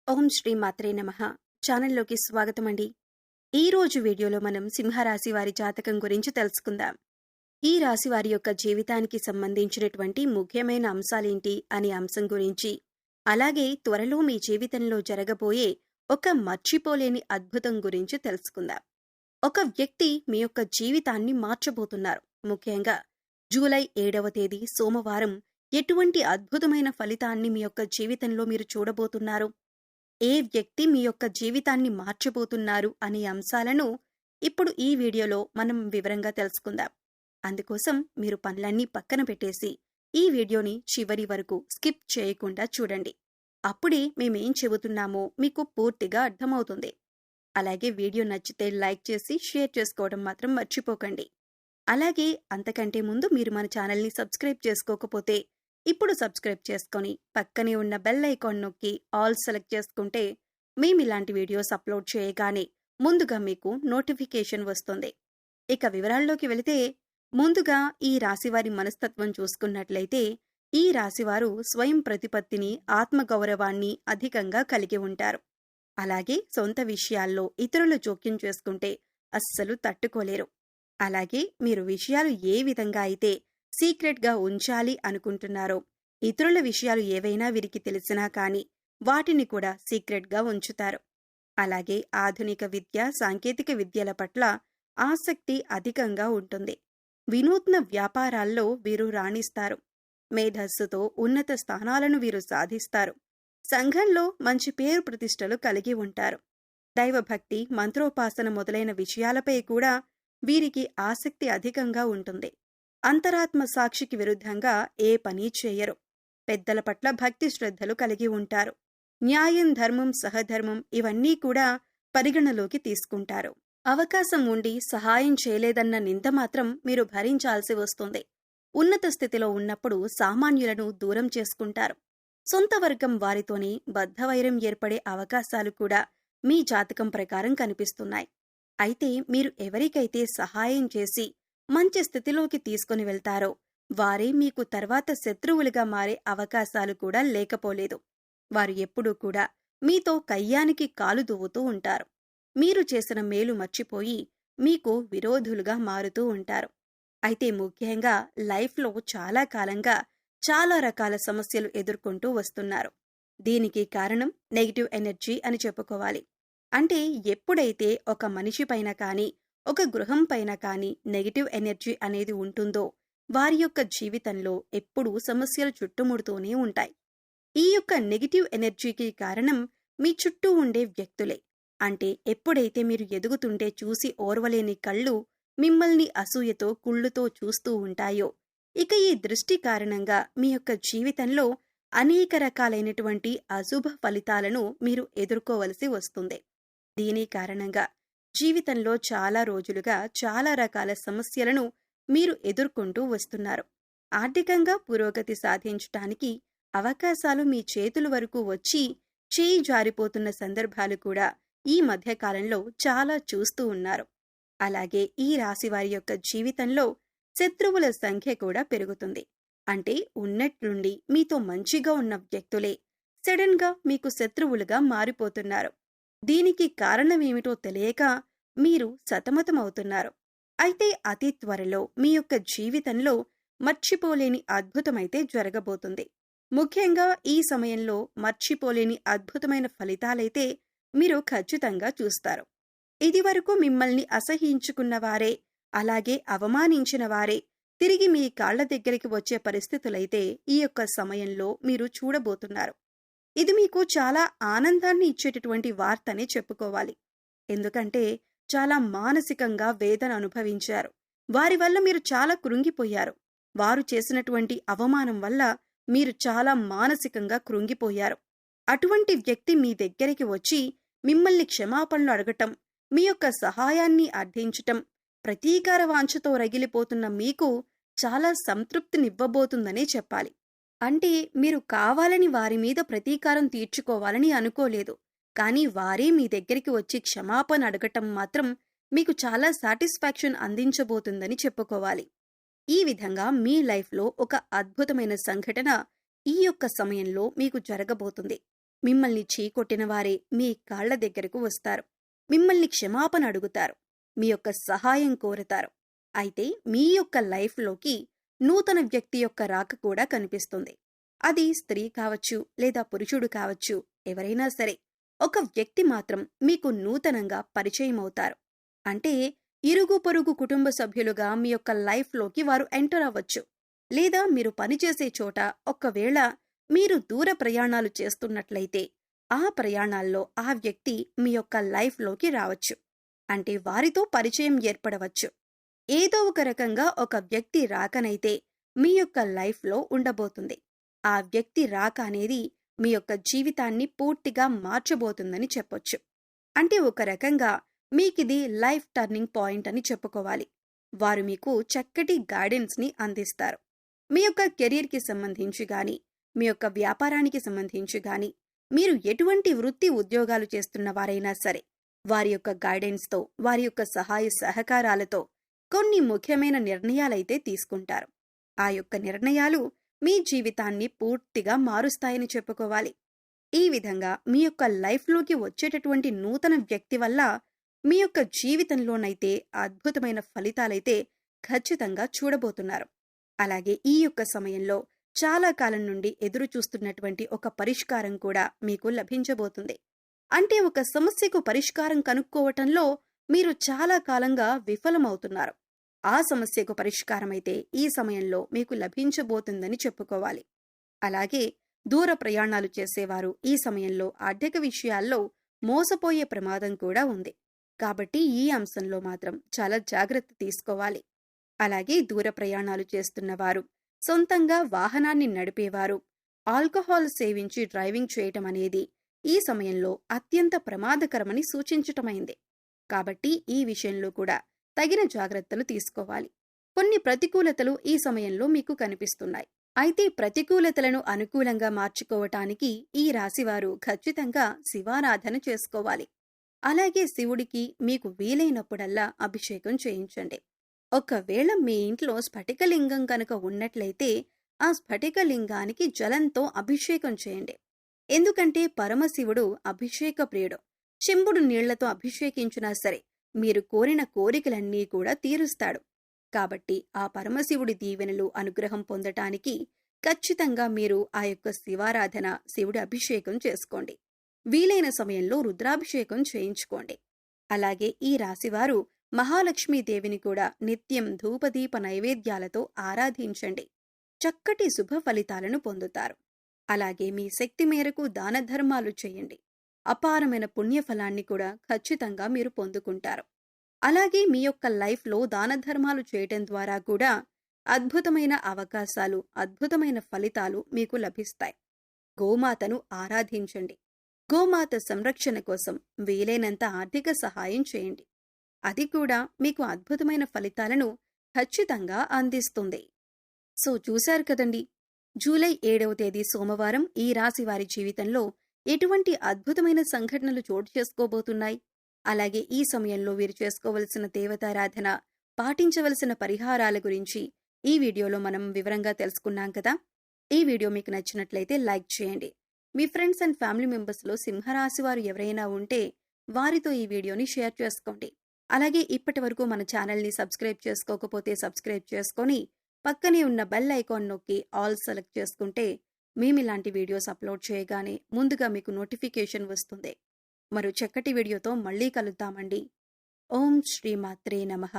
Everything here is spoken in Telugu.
ఓం శ్రీ మాత్రే నమః. ఛానల్లోకి స్వాగతం అండి. ఈరోజు వీడియోలో మనం సింహరాశి వారి జాతకం గురించి తెలుసుకుందాం. ఈ రాశి వారి యొక్క జీవితానికి సంబంధించినటువంటి ముఖ్యమైన అంశాలేంటి అనే అంశం గురించి, అలాగే త్వరలో మీ జీవితంలో జరగబోయే ఒక మర్చిపోలేని అద్భుతం గురించి తెలుసుకుందాం. ఒక వ్యక్తి మీ యొక్క జీవితాన్ని మార్చబోతున్నారు. ముఖ్యంగా జూలై 7వ తేదీ సోమవారం ఎటువంటి అద్భుతమైన ఫలితాన్ని మీ యొక్క జీవితంలో మీరు చూడబోతున్నారు, ఏ వ్యక్తి మీ యొక్క జీవితాన్ని మార్చబోతున్నారు అనే అంశాలను ఇప్పుడు ఈ వీడియోలో మనం వివరంగా తెలుసుకుందాం. అందుకోసం మీరు పనులన్నీ పక్కన పెట్టేసి ఈ వీడియోని చివరి వరకు స్కిప్ చేయకుండా చూడండి. అప్పుడే మేమేం చెబుతున్నామో మీకు పూర్తిగా అర్థమవుతుంది. అలాగే వీడియో నచ్చితే లైక్ చేసి షేర్ చేసుకోవడం మాత్రం మర్చిపోకండి. అలాగే అంతకంటే ముందు మీరు మన ఛానల్ని సబ్స్క్రైబ్ చేసుకోకపోతే ఇప్పుడు సబ్స్క్రైబ్ చేసుకొని పక్కనే ఉన్న బెల్ ఐకాన్ నొక్కి ఆల్ సెలెక్ట్ చేసుకుంటే మేము ఇలాంటి వీడియోస్ అప్లోడ్ చేయగానే ముందుగా మీకు నోటిఫికేషన్ వస్తుంది. ఇక వివరాల్లోకి వెళితే, ముందుగా ఈ రాశివారి మనస్తత్వం చూసుకున్నట్లయితే ఈ రాశివారు స్వయం ప్రతిపత్తిని, ఆత్మగౌరవాన్ని అధికంగా కలిగి ఉంటారు. అలాగే సొంత విషయాల్లో ఇతరులు జోక్యం చేసుకుంటే అస్సలు తట్టుకోలేరు. అలాగే మీరు విషయాలు ఏ విధంగా అయితే సీక్రెట్గా ఉంచాలి అనుకుంటున్నారో, ఇతరుల విషయాలు ఏవైనా వీరికి తెలిసినా కానీ వాటిని కూడా సీక్రెట్గా ఉంచుతారు. అలాగే ఆధునిక విద్య, సాంకేతిక విద్యల పట్ల ఆసక్తి అధికంగా ఉంటుంది. వినూత్న వ్యాపారాల్లో వీరు రాణిస్తారు. మేధస్సుతో ఉన్నత స్థానాలను వీరు సాధిస్తారు. సంఘంలో మంచి పేరు ప్రతిష్టలు కలిగి ఉంటారు. దైవభక్తి, మంత్రోపాసన మొదలైన విషయాలపై కూడా వీరికి ఆసక్తి అధికంగా ఉంటుంది. అంతరాత్మ సాక్షికి విరుద్ధంగా ఏ పని చేయరు. పెద్దల పట్ల భక్తి శ్రద్ధలు కలిగి ఉంటారు. న్యాయం, ధర్మం, సహధర్మం ఇవన్నీ కూడా పరిగణలోకి తీసుకుంటారు. అవకాశం ఉండి సహాయం చేయలేదన్న నింద మాత్రం మీరు భరించాల్సి వస్తుంది. ఉన్నత స్థితిలో ఉన్నప్పుడు సామాన్యులను దూరం చేసుకుంటారు. సొంత వర్గం వారితోనే బద్ధవైరం ఏర్పడే అవకాశాలు కూడా మీ జాతకం ప్రకారం కనిపిస్తున్నాయి. అయితే మీరు ఎవరికైతే సహాయం చేసి మంచి స్థితిలోకి తీసుకుని వెళ్తారో వారే మీకు తర్వాత శత్రువులుగా మారే అవకాశాలు కూడా లేకపోలేదు. వారు ఎప్పుడూ కూడా మీతో కయ్యానికి కాలు దువ్వుతూ ఉంటారు. మీరు చేసిన మేలు మర్చిపోయి మీకు విరోధులుగా మారుతూ ఉంటారు. అయితే ముఖ్యంగా లైఫ్లో చాలా కాలంగా చాలా రకాల సమస్యలు ఎదుర్కొంటూ వస్తున్నారు. దీనికి కారణం నెగిటివ్ ఎనర్జీ అని చెప్పుకోవాలి. అంటే ఎప్పుడైతే ఒక మనిషి పైన కానీ, ఒక గృహం పైన కానీ నెగిటివ్ ఎనర్జీ అనేది ఉంటుందో వారి యొక్క జీవితంలో ఎప్పుడూ సమస్యలు చుట్టుముడుతూనే ఉంటాయి. ఈ యొక్క నెగిటివ్ ఎనర్జీకి కారణం మీ చుట్టూ ఉండే వ్యక్తులే. అంటే ఎప్పుడైతే మీరు ఎదుగుతుంటే చూసి ఓర్వలేని కళ్ళు మిమ్మల్ని అసూయతో, కుళ్ళుతో చూస్తూ ఉంటాయో, ఇక ఈ దృష్టి కారణంగా మీ యొక్క జీవితంలో అనేక రకాలైనటువంటి అశుభ ఫలితాలను మీరు ఎదుర్కోవలసి వస్తుంది. దీని కారణంగా జీవితంలో చాలా రోజులుగా చాలా రకాల సమస్యలను మీరు ఎదుర్కొంటూ వస్తున్నారు. ఆర్థికంగా పురోగతి సాధించటానికి అవకాశాలు మీ చేతుల వరకు వచ్చి చేయి జారిపోతున్న సందర్భాలు కూడా ఈ మధ్యకాలంలో చాలా చూస్తూ ఉన్నారు. అలాగే ఈ రాశివారి యొక్క జీవితంలో శత్రువుల సంఖ్య కూడా పెరుగుతుంది. అంటే ఉన్నట్లుండి మీతో మంచిగా ఉన్న వ్యక్తులే సడన్ గా మీకు శత్రువులుగా మారిపోతున్నారు. దీనికి కారణమేమిటో తెలియక మీరు సతమతమవుతున్నారు. అయితే అతి త్వరలో మీ యొక్క జీవితంలో మర్చిపోలేని అద్భుతమైతే జరగబోతుంది. ముఖ్యంగా ఈ సమయంలో మర్చిపోలేని అద్భుతమైన ఫలితాలైతే మీరు ఖచ్చితంగా చూస్తారు. ఇదివరకు మిమ్మల్ని అసహ్యించుకున్న వారే, అలాగే అవమానించిన వారే తిరిగి మీ కాళ్ల దగ్గరికి వచ్చే పరిస్థితులైతే ఈ యొక్క సమయంలో మీరు చూడబోతున్నారు. ఇది మీకు చాలా ఆనందాన్ని ఇచ్చేటటువంటి వార్తనే చెప్పుకోవాలి. ఎందుకంటే చాలా మానసికంగా వేదన అనుభవించారు. వారి వల్ల మీరు చాలా కృంగిపోయారు. వారు చేసినటువంటి అవమానం వల్ల మీరు చాలా మానసికంగా కృంగిపోయారు. అటువంటి వ్యక్తి మీ దగ్గరికి వచ్చి మిమ్మల్ని క్షమాపణలు అడగటం, మీ యొక్క సహాయాన్ని అర్థించటం, ప్రతీకార వాంఛతో రగిలిపోతున్న మీకు చాలా సంతృప్తినివ్వబోతుందనే చెప్పాలి. అంటే మీరు కావాలని వారి మీద ప్రతీకారం తీర్చుకోవాలని అనుకోలేదు. కానీ వారే మీ దగ్గరికి వచ్చి క్షమాపణ అడగటం మాత్రం మీకు చాలా సాటిస్ఫాక్షన్ అందించబోతుందని చెప్పుకోవాలి. ఈ విధంగా మీ లైఫ్లో ఒక అద్భుతమైన సంఘటన ఈ యొక్క సమయంలో మీకు జరగబోతుంది. మిమ్మల్ని చీకొట్టిన వారే మీ కాళ్ల దగ్గరకు వస్తారు. మిమ్మల్ని క్షమాపణ అడుగుతారు. మీ యొక్క సహాయం కోరుతారు. అయితే మీ యొక్క లైఫ్లోకి నూతన వ్యక్తి యొక్క రాక కూడా కనిపిస్తుంది. అది స్త్రీ కావచ్చు లేదా పురుషుడు కావచ్చు, ఎవరైనా సరే ఒక వ్యక్తి మాత్రం మీకు నూతనంగా పరిచయం అవుతారు. అంటే ఇరుగు పొరుగు కుటుంబ సభ్యులుగా మీ యొక్క లైఫ్లోకి వారు ఎంటర్ అవ్వచ్చు. లేదా మీరు పనిచేసే చోట ఒకవేళ మీరు దూర ప్రయాణాలు చేస్తున్నట్లయితే ఆ ప్రయాణాల్లో ఆ వ్యక్తి మీ యొక్క లైఫ్లోకి రావచ్చు. అంటే వారితో పరిచయం ఏర్పడవచ్చు. ఏదో ఒక రకంగా ఒక వ్యక్తి రాకనైతే మీ యొక్క లైఫ్లో ఉండబోతుంది. ఆ వ్యక్తి రాక అనేది మీ యొక్క జీవితాన్ని పూర్తిగా మార్చబోతుందని చెప్పొచ్చు. అంటే ఒక రకంగా మీకిది లైఫ్ టర్నింగ్ పాయింట్ అని చెప్పుకోవాలి. వారు మీకు చక్కటి గైడెన్స్ని అందిస్తారు. మీ యొక్క కెరీర్కి సంబంధించి గాని, మీ యొక్క వ్యాపారానికి సంబంధించి గాని, మీరు ఎటువంటి వృత్తి ఉద్యోగాలు చేస్తున్న వారైనా సరే వారి యొక్క గైడెన్స్తో, వారి యొక్క సహాయ సహకారాలతో కొన్ని ముఖ్యమైన నిర్ణయాలైతే తీసుకుంటారు. ఆ యొక్క నిర్ణయాలు మీ జీవితాన్ని పూర్తిగా మారుస్తాయని చెప్పుకోవాలి. ఈ విధంగా మీ యొక్క లైఫ్లోకి వచ్చేటటువంటి నూతన వ్యక్తి వల్ల మీ యొక్క జీవితంలోనైతే అద్భుతమైన ఫలితాలైతే ఖచ్చితంగా చూడబోతున్నారు. అలాగే ఈ యొక్క సమయంలో చాలా కాలం నుండి ఎదురు చూస్తున్నటువంటి ఒక పరిష్కారం కూడా మీకు లభించబోతుంది. అంటే ఒక సమస్యకు పరిష్కారం కనుక్కోవటంలో మీరు చాలా కాలంగా విఫలమవుతున్నారు. ఆ సమస్యకు పరిష్కారమైతే ఈ సమయంలో మీకు లభించబోతుందని చెప్పుకోవాలి. అలాగే దూర ప్రయాణాలు చేసేవారు ఈ సమయంలో ఆర్థిక విషయాల్లో మోసపోయే ప్రమాదం కూడా ఉంది. కాబట్టి ఈ అంశంలో మాత్రం చాలా జాగ్రత్త తీసుకోవాలి. అలాగే దూర ప్రయాణాలు చేస్తున్నవారు, సొంతంగా వాహనాన్ని నడిపేవారు, ఆల్కహాల్ సేవించి డ్రైవింగ్ చేయటం అనేది ఈ సమయంలో అత్యంత ప్రమాదకరమని సూచించటమైంది. కాబట్టి ఈ విషయంలో కూడా తగిన జాగ్రత్తలు తీసుకోవాలి. కొన్ని ప్రతికూలతలు ఈ సమయంలో మీకు కనిపిస్తున్నాయి. అయితే ప్రతికూలతలను అనుకూలంగా మార్చుకోవటానికి ఈ రాశివారు ఖచ్చితంగా శివారాధన చేసుకోవాలి. అలాగే శివుడికి మీకు వీలైనప్పుడల్లా అభిషేకం చేయించండి. ఒకవేళ మీ ఇంట్లో స్ఫటికలింగం కనుక ఉన్నట్లయితే ఆ స్ఫటికలింగానికి జలంతో అభిషేకం చేయండి. ఎందుకంటే పరమశివుడు అభిషేక ప్రియుడు. చెంబుడు నీళ్లతో అభిషేకించినా సరే మీరు కోరిన కోరికలన్నీ కూడా తీరుస్తాడు. కాబట్టి ఆ పరమశివుడి దీవెనలు, అనుగ్రహం పొందటానికి ఖచ్చితంగా మీరు ఆ యొక్క శివారాధన, శివుడి అభిషేకం చేసుకోండి. వీలైన సమయంలో రుద్రాభిషేకం చేయించుకోండి. అలాగే ఈ రాశివారు మహాలక్ష్మీదేవిని కూడా నిత్యం ధూపదీప నైవేద్యాలతో ఆరాధించండి. చక్కటి శుభ ఫలితాలను పొందుతారు. అలాగే మీ శక్తి మేరకు దాన ధర్మాలు చేయండి. అపారమైన పుణ్యఫలాన్ని కూడా ఖచ్చితంగా మీరు పొందుకుంటారు. అలాగే మీ యొక్క లైఫ్లో దాన ధర్మాలు చేయటం ద్వారా కూడా అద్భుతమైన అవకాశాలు, అద్భుతమైన ఫలితాలు మీకు లభిస్తాయి. గోమాతను ఆరాధించండి. గోమాత సంరక్షణ కోసం వీలైనంత ఆర్థిక సహాయం చేయండి. అది కూడా మీకు అద్భుతమైన ఫలితాలను ఖచ్చితంగా అందిస్తుంది. సో చూశారు కదండి, జూలై 7వ తేదీ సోమవారం ఈ రాశి వారి జీవితంలో ఎటువంటి అద్భుతమైన సంఘటనలు చోటు చేసుకోబోతున్నాయి. అలాగే ఈ సమయంలో వీరు చేసుకోవలసిన దేవతారాధన, పాటించవలసిన పరిహారాల గురించి ఈ వీడియోలో మనం వివరంగా తెలుసుకున్నాం కదా. ఈ వీడియో మీకు నచ్చినట్లయితే లైక్ చేయండి. మీ ఫ్రెండ్స్ అండ్ ఫ్యామిలీ మెంబర్స్లో సింహరాశి వారు ఎవరైనా ఉంటే వారితో ఈ వీడియోని షేర్ చేసుకోండి. అలాగే ఇప్పటి వరకు మన ఛానల్ని సబ్స్క్రైబ్ చేసుకోకపోతే సబ్స్క్రైబ్ చేసుకొని పక్కనే ఉన్న బెల్ ఐకాన్ నొక్కి ఆల్ సెలెక్ట్ చేసుకుంటే మేము ఇలాంటి వీడియోస్ అప్లోడ్ చేయగానే ముందుగా మీకు నోటిఫికేషన్ వస్తుంది. మరో చక్కటి వీడియోతో మళ్ళీ కలుద్దామండి. ఓం శ్రీ మాత్రే నమః.